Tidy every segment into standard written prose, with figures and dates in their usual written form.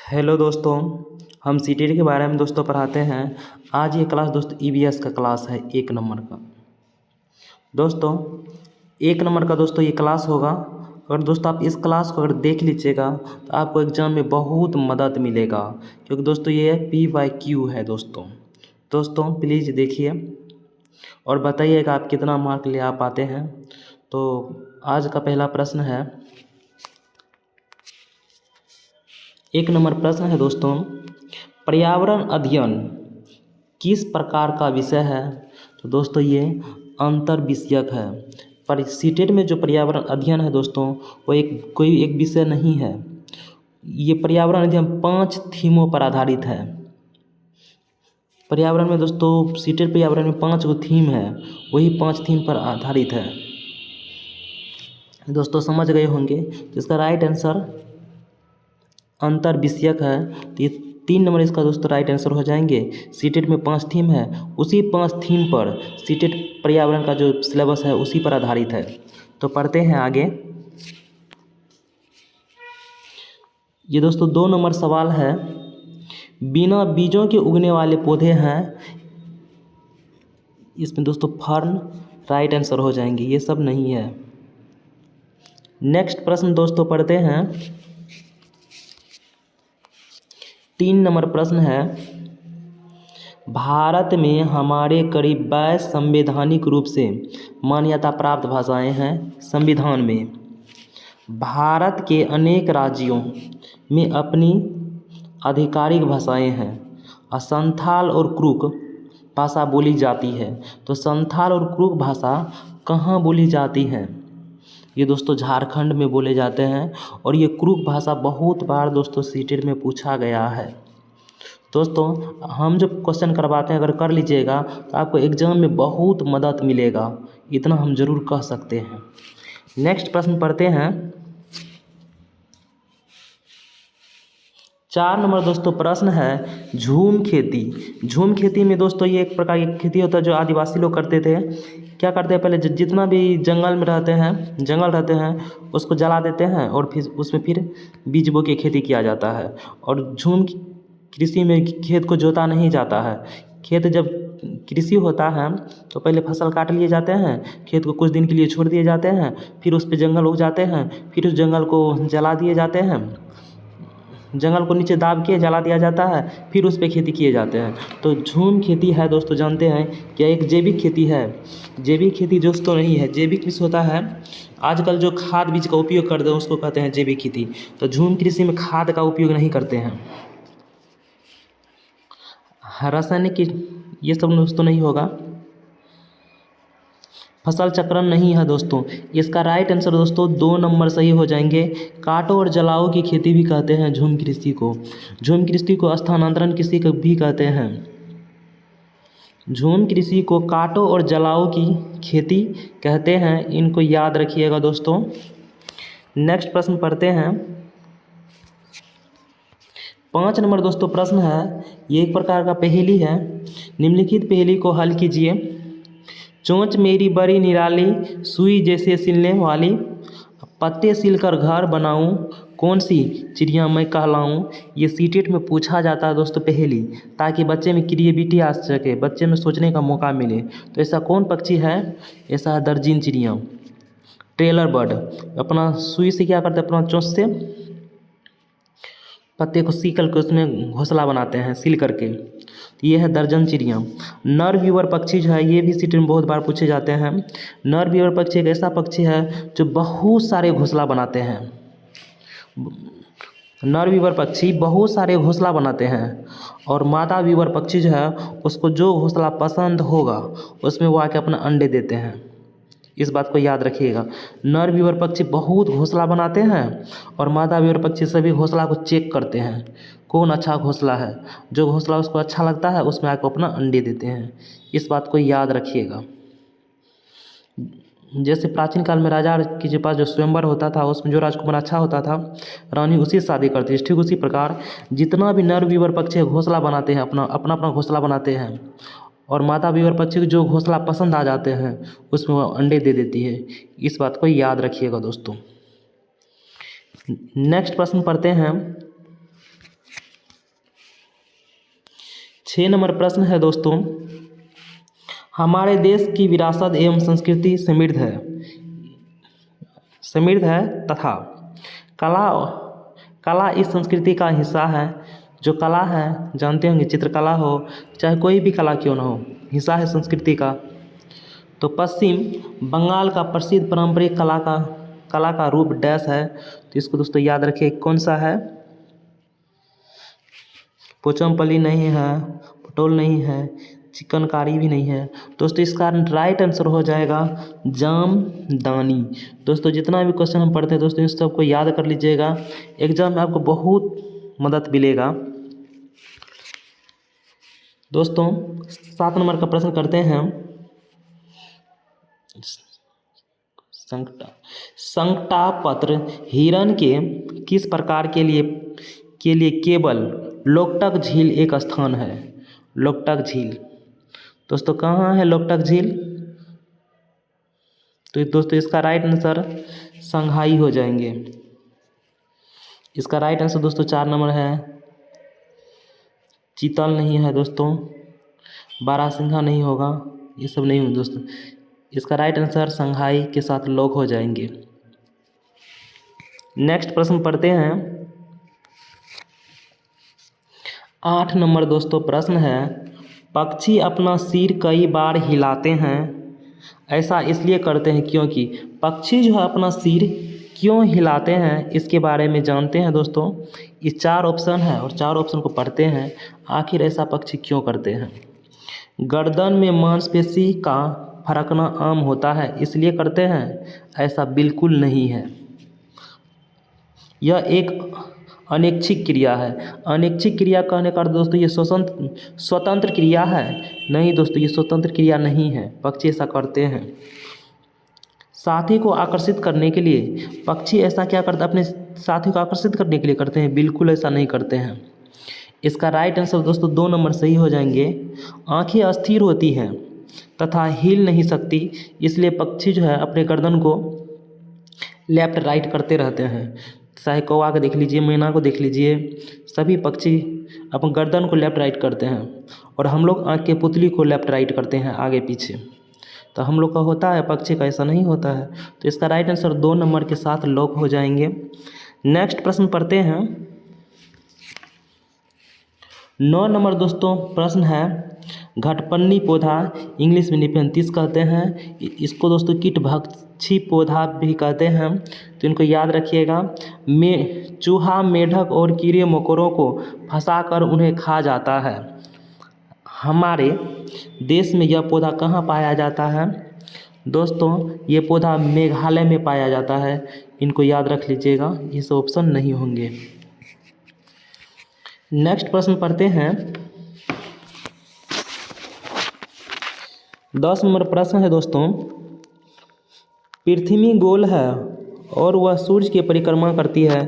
Hello दोस्तों। हम CTET के बारे में दोस्तों पढ़ाते हैं। आज ये क्लास दोस्तों ईवीएस का क्लास है 1 नंबर का। दोस्तों 1 नंबर का दोस्तों ये क्लास होगा। और दोस्तों आप इस क्लास को अगर देख लीजिएगा तो आपको एग्ज़ाम में बहुत मदद मिलेगा, क्योंकि दोस्तों ये PYQ है दोस्तों प्लीज़ देखिए और बताइएगा आप कितना मार्क ले आ पाते हैं। तो आज का पहला प्रश्न है, 1 नंबर प्रश्न है दोस्तों, पर्यावरण अध्ययन किस प्रकार का विषय है। तो दोस्तों ये अंतर विषयक है। पर सीटेट में जो पर्यावरण अध्ययन है दोस्तों वो कोई एक विषय नहीं है। ये पर्यावरण अध्ययन 5 थीमों पर आधारित है। पर्यावरण में दोस्तों सीटेट पर्यावरण में 5 गो थीम है, वही 5 थीम पर आधारित है। दोस्तों समझ गए होंगे। तो इसका राइट आंसर अंतर विषयक है। तो ये 3 नंबर इसका दोस्तों राइट आंसर हो जाएंगे। सीटेट में 5 थीम है, उसी 5 थीम पर सीटेट पर्यावरण का जो सिलेबस है उसी पर आधारित है। तो पढ़ते हैं आगे। ये दोस्तों 2 नंबर सवाल है, बिना बीजों के उगने वाले पौधे हैं। इसमें दोस्तों फर्न राइट आंसर हो जाएंगे, ये सब नहीं है। नेक्स्ट प्रश्न दोस्तों पढ़ते हैं। 3 नंबर प्रश्न है, भारत में हमारे करीब 22 संवैधानिक रूप से मान्यता प्राप्त भाषाएं हैं। संविधान में भारत के अनेक राज्यों में अपनी आधिकारिक भाषाएं हैं। संथाल और क्रूक भाषा बोली जाती है। तो संथाल और क्रूक भाषा कहाँ बोली जाती है। ये दोस्तों झारखंड में बोले जाते हैं। और ये क्रूक भाषा बहुत बार दोस्तों सीटेट में पूछा गया है। दोस्तों हम जो क्वेश्चन करवाते हैं अगर कर लीजिएगा तो आपको एग्ज़ाम में बहुत मदद मिलेगा, इतना हम ज़रूर कह सकते हैं। नेक्स्ट प्रश्न पढ़ते हैं। 4 नंबर दोस्तों प्रश्न है, झूम खेती। झूम खेती में दोस्तों ये एक प्रकार की खेती होता है जो आदिवासी लोग करते थे। क्या करते हैं, पहले जितना भी जंगल में रहते हैं, जंगल रहते हैं उसको जला देते हैं और फिर उसमें फिर बीज बो के खेती किया जाता है। और झूम कृषि में खेत को जोता नहीं जाता है। खेत जब कृषि होता है तो पहले फसल काट लिए जाते हैं, खेत को कुछ दिन के लिए छोड़ दिए जाते हैं, फिर उस पर जंगल उग जाते हैं, फिर उस जंगल को जला दिए जाते हैं, जंगल को नीचे दाब के जला दिया जाता है, फिर उस पर खेती किए जाते हैं। तो झूम खेती है दोस्तों, जानते हैं क्या एक जैविक खेती है। जैविक खेती दोस्तों नहीं है, जैविक कृषि होता है आजकल जो खाद बीज का उपयोग करते हैं उसको कहते हैं जैविक खेती। तो झूम कृषि में खाद का उपयोग नहीं करते हैं, रासायनिक ये सब दोस्तों नहीं होगा। फसल चक्रण नहीं है दोस्तों। इसका राइट आंसर दोस्तों 2 नंबर सही हो जाएंगे। काटो और जलाओ की खेती भी कहते हैं झूम कृषि को। झूम कृषि को स्थानांतरण कृषि भी कहते हैं। झूम कृषि को काटो और जलाओ की खेती कहते हैं, इनको याद रखिएगा दोस्तों। नेक्स्ट प्रश्न पढ़ते हैं। 5 नंबर दोस्तों प्रश्न है, ये एक प्रकार का पहेली है। निम्नलिखित पहेली को हल कीजिए। चोंच मेरी बड़ी निराली, सुई जैसे सिलने वाली, पत्ते सिलकर घर बनाऊं, कौन सी चिड़िया मैं कहलाऊं। ये सीटेट में पूछा जाता है दोस्तों पहेली, ताकि बच्चे में क्रिएटिविटी आ सके, बच्चे में सोचने का मौका मिले। तो ऐसा कौन पक्षी है, ऐसा है दर्जीन चिड़िया, ट्रेलर बर्ड। अपना सुई से क्या करते हैं, अपना चोंच से पत्ते को सी करके उसमें घोंसला बनाते हैं सील करके। तो ये है दर्जन चिड़िया। नर व्यूअर पक्षी जो है ये भी सीट में बहुत बार पूछे जाते हैं। नर व्यूअर पक्षी एक ऐसा पक्षी है जो बहुत सारे घोंसला बनाते हैं। नर व्यूअर पक्षी बहुत सारे घोंसला बनाते हैं, और मादा व्यूअर पक्षी जो है उसको जो घोंसला पसंद होगा उसमें वो आके अपना अंडे देते हैं। इस बात को याद रखिएगा। नर व्यूअर पक्षी बहुत घोंसला बनाते हैं और मादा व्यूअर पक्षी सभी घोंसला को चेक करते हैं, कौन अच्छा घोंसला है। जो घोंसला उसको अच्छा लगता है उसमें आकर अपना अंडे देते हैं। इस बात को याद रखिएगा। जैसे प्राचीन काल में राजा के पास जो स्वयंवर होता था उसमें जो राजकुमार अच्छा होता था रानी उसी से शादी करती थी, ठीक उसी प्रकार जितना भी नर व्यूअर पक्षी घोंसला बनाते हैं, अपना अपना घोंसला बनाते हैं, और मादा व्यूअर पक्षी को जो घोंसला पसंद आ जाते हैं उसमें वो अंडे दे देती है। इस बात को याद रखिएगा दोस्तों। नेक्स्ट प्रश्न पढ़ते हैं। 6 नंबर प्रश्न है दोस्तों, हमारे देश की विरासत एवं संस्कृति समृद्ध है तथा कला कला इस संस्कृति का हिस्सा है। जो कला है जानते होंगे, चित्रकला हो चाहे कोई भी कला क्यों ना हो, हिस्सा है संस्कृति का। तो पश्चिम बंगाल का प्रसिद्ध पारंपरिक कला का रूप डैश है। तो इसको दोस्तों याद रखिए, कौन सा है? पोचमपल्ली नहीं है, पटोल नहीं है, चिकनकारी भी नहीं है दोस्तों। इसका राइट आंसर हो जाएगा जामदानी। दोस्तों जितना भी क्वेश्चन हम पढ़ते हैं दोस्तों, इस सबको याद कर लीजिएगा, एग्जाम में आपको बहुत मदद मिलेगा। दोस्तों 7 नंबर का प्रश्न करते हैं, संकटापत्र हिरण के किस प्रकार के लिए केवल लोकटक झील एक स्थान है? लोकटक झील दोस्तों कहाँ है लोकटक झील? तो दोस्तों इसका राइट आंसर संघाई हो जाएंगे। इसका राइट आंसर दोस्तों 4 नंबर है, चीतल नहीं है दोस्तों, बारासिंघा नहीं होगा, ये सब नहीं हो दोस्तों। इसका राइट आंसर संघाई के साथ लॉक हो जाएंगे। नेक्स्ट प्रश्न पढ़ते हैं, 8 नंबर दोस्तों प्रश्न है, पक्षी अपना सिर कई बार हिलाते हैं, ऐसा इसलिए करते हैं क्योंकि पक्षी जो है अपना सिर क्यों हिलाते हैं, इसके बारे में जानते हैं दोस्तों। ये 4 ऑप्शन है और 4 ऑप्शन को पढ़ते हैं, आखिर ऐसा पक्षी क्यों करते हैं। गर्दन में मांसपेशी का फड़कना आम होता है इसलिए करते हैं, ऐसा बिल्कुल नहीं है। यह एक अनैच्छिक क्रिया है। अनैच्छिक क्रिया कहने का अर्थ दोस्तों ये स्वतंत्र क्रिया है। नहीं दोस्तों, ये स्वतंत्र क्रिया नहीं है, पक्षी ऐसा करते हैं। साथी को आकर्षित करने के लिए पक्षी ऐसा क्या करते हैं? अपने साथी को आकर्षित करने के लिए करते हैं? बिल्कुल ऐसा नहीं करते हैं। इसका राइट आंसर दोस्तों 2 नंबर सही हो जाएंगे। आँखें अस्थिर होती हैं तथा हिल नहीं सकती, इसलिए पक्षी जो है अपने गर्दन को लेफ्ट राइट करते रहते हैं। चाहे कौवा को देख लीजिए, मैना को देख लीजिए, सभी पक्षी अपन गर्दन को लेफ्ट राइट करते हैं, और हम लोग आँख के पुतली को लेफ्ट राइट करते हैं आगे पीछे। तो हम लोग का होता है, पक्षी का ऐसा नहीं होता है। तो इसका राइट आंसर 2 नंबर के साथ लॉक हो जाएंगे। नेक्स्ट प्रश्न पढ़ते हैं, 9 नंबर दोस्तों प्रश्न है, घटपन्नी पौधा इंग्लिश में निपेंथिस कहते हैं। इसको दोस्तों कीटभक्षी पौधा भी कहते हैं, तो इनको याद रखिएगा। चूहा, मेढक और कीड़े मकोड़ों को फंसाकर उन्हें खा जाता है। हमारे देश में यह पौधा कहाँ पाया जाता है? दोस्तों ये पौधा मेघालय में पाया जाता है, इनको याद रख लीजिएगा, ये सब ऑप्शन नहीं होंगे। नेक्स्ट प्रश्न पढ़ते हैं, 10 नंबर प्रश्न है दोस्तों, पृथ्वी गोल है और वह सूर्य की परिक्रमा करती है,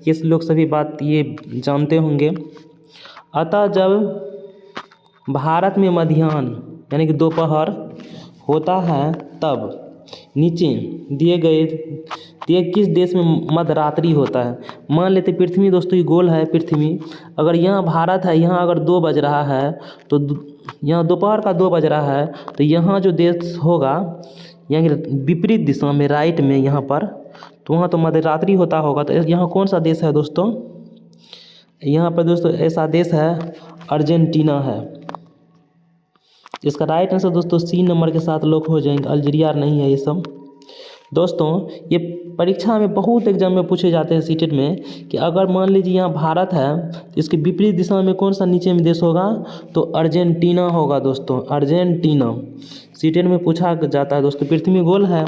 ये लोग सभी बात ये जानते होंगे। अतः जब भारत में मध्याह्न यानी कि दोपहर होता है तब नीचे दिए किस देश में मध्यरात्रि होता है? मान लेते पृथ्वी दोस्तों ये गोल है पृथ्वी, अगर यहाँ भारत है, यहाँ अगर 2 बज रहा है तो यहाँ दोपहर का 2 बज रहा है, तो यहाँ जो देश होगा यानी विपरीत दिशा में राइट में यहाँ पर, तो वहाँ तो मध्यरात्रि होता होगा। तो यहाँ कौन सा देश है दोस्तों? यहाँ पर दोस्तों ऐसा देश है अर्जेंटीना है। इसका राइट आंसर दोस्तों C नंबर के साथ लॉक हो जाएंगे, अल्जीरिया नहीं है ये सब। दोस्तों ये परीक्षा में बहुत एग्जाम में पूछे जाते हैं सीटेट में कि अगर मान लीजिए यहाँ भारत है तो इसके विपरीत दिशा में कौन सा नीचे में देश होगा? तो अर्जेंटीना होगा दोस्तों, अर्जेंटीना सीटेट में पूछा जाता है दोस्तों। पृथ्वी गोल है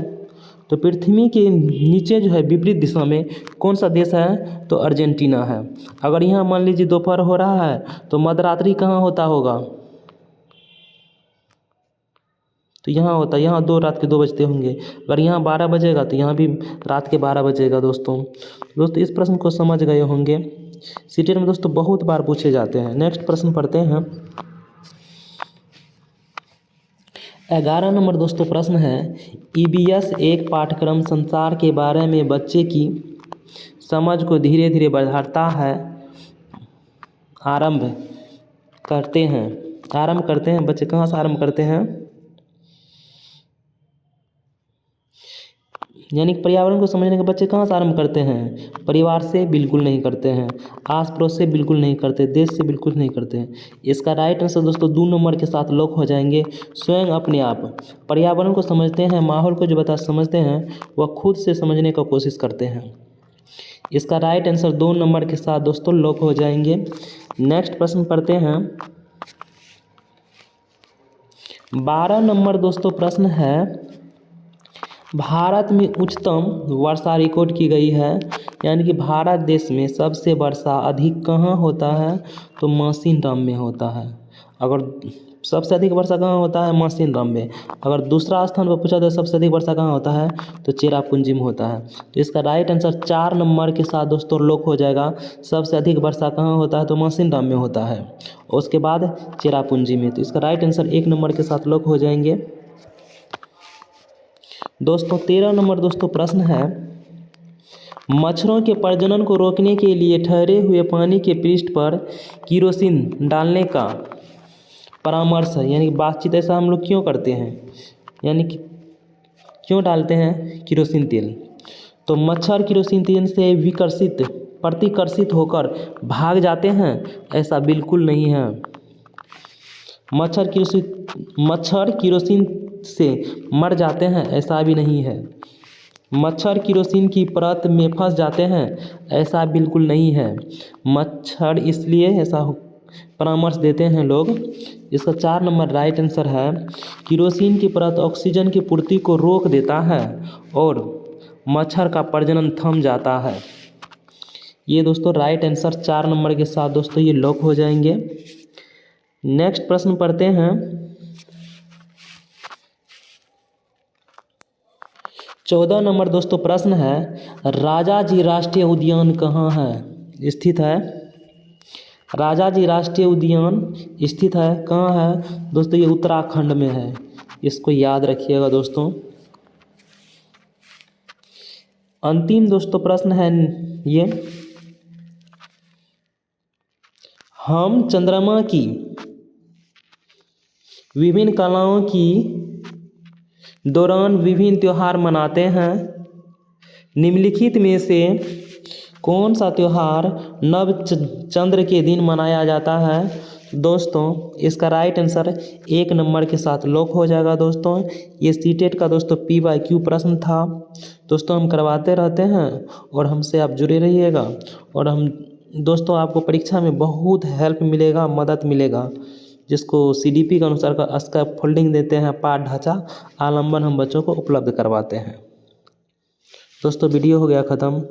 तो पृथ्वी के नीचे जो है विपरीत दिशा में कौन सा देश है? तो अर्जेंटीना है। अगर यहाँ मान लीजिए दोपहर हो रहा है तो मध्यरात्रि कहाँ होता होगा? तो यहाँ होता है, यहाँ रात के 2 बजते होंगे। अगर यहाँ 12 बजेगा तो यहाँ भी रात के 12 बजेगा दोस्तों। इस प्रश्न को समझ गए होंगे, सीटेट में दोस्तों बहुत बार पूछे जाते हैं। नेक्स्ट प्रश्न पढ़ते हैं, 11 नंबर दोस्तों प्रश्न है, EVS एक पाठ्यक्रम संसार के बारे में बच्चे की समझ को धीरे धीरे बढ़ाता है, आरंभ करते हैं। आरंभ करते हैं बच्चे, कहाँ से आरंभ करते हैं, यानी कि पर्यावरण को समझने के बच्चे कहाँ से आरंभ करते हैं, परिवार से बिल्कुल नहीं करते हैं, आस पड़ोस से बिल्कुल नहीं करते, देश से बिल्कुल नहीं करते हैं। इसका राइट आंसर दोस्तों 2 नंबर के साथ लॉक हो जाएंगे, स्वयं अपने आप। पर्यावरण को समझते हैं, माहौल को जो समझते हैं वह खुद से समझने का कोशिश करते हैं। इसका राइट आंसर 2 नंबर के साथ दोस्तों लॉक हो जाएंगे। नेक्स्ट प्रश्न पढ़ते हैं। 12 नंबर दोस्तों प्रश्न है, भारत में उच्चतम वर्षा रिकॉर्ड की गई है, यानी कि भारत देश में सबसे वर्षा अधिक कहाँ होता है, तो मौसिनराम में होता है। अगर सबसे अधिक वर्षा कहाँ होता है, मौसिनराम में। अगर दूसरा स्थान पर पूछा तो सबसे अधिक वर्षा कहाँ होता है, तो चेरापूंजी में होता है। तो इसका राइट आंसर 4 नंबर के साथ दोस्तों लॉक हो जाएगा। सबसे अधिक वर्षा कहाँ होता है, तो मौसिनराम में होता है, और उसके बाद चेरापूंजी में। तो इसका राइट आंसर 1 नंबर के साथ लॉक हो जाएंगे। दोस्तों 13 नंबर दोस्तों प्रश्न है, मच्छरों के प्रजनन को रोकने के लिए ठहरे हुए पानी के पृष्ठ पर केरोसिन डालने का परामर्श है, यानी कि बातचीत ऐसा हम लोग क्यों करते हैं, यानी कि क्यों डालते हैं केरोसिन तेल। तो मच्छर केरोसिन तेल से प्रतिकर्षित होकर भाग जाते हैं, ऐसा बिल्कुल नहीं है। मच्छर केरोसिन से मर जाते हैं, ऐसा भी नहीं है। मच्छर केरोसिन की परत में फंस जाते हैं, ऐसा बिल्कुल नहीं है। मच्छर इसलिए ऐसा परामर्श देते हैं लोग। इसका 4 नंबर राइट आंसर है, केरोसिन की परत ऑक्सीजन की पूर्ति को रोक देता है और मच्छर का प्रजनन थम जाता है। ये दोस्तों राइट आंसर 4 नंबर के साथ दोस्तों ये लॉक हो जाएंगे। नेक्स्ट प्रश्न पढ़ते हैं। 14 नंबर दोस्तों प्रश्न है, राजाजी राष्ट्रीय उद्यान कहाँ है स्थित है। राजाजी राष्ट्रीय उद्यान स्थित है कहाँ है दोस्तों, ये उत्तराखंड में है, इसको याद रखिएगा दोस्तों। अंतिम दोस्तों प्रश्न है ये, हम चंद्रमा की विभिन्न कलाओं की दौरान विभिन्न त्यौहार मनाते हैं, निम्नलिखित में से कौन सा त्यौहार नव चंद्र के दिन मनाया जाता है। दोस्तों इसका राइट आंसर 1 नंबर के साथ लॉक हो जाएगा। दोस्तों ये सीटेट का दोस्तों PYQ प्रश्न था। दोस्तों हम करवाते रहते हैं और हमसे आप जुड़े रहिएगा, और हम दोस्तों आपको परीक्षा में बहुत हेल्प मिलेगा, मदद मिलेगा, जिसको CDP के अनुसार का स्कैप फोल्डिंग देते हैं, पाठ ढांचा आलम्बन हम बच्चों को उपलब्ध करवाते हैं। दोस्तों वीडियो हो गया ख़त्म।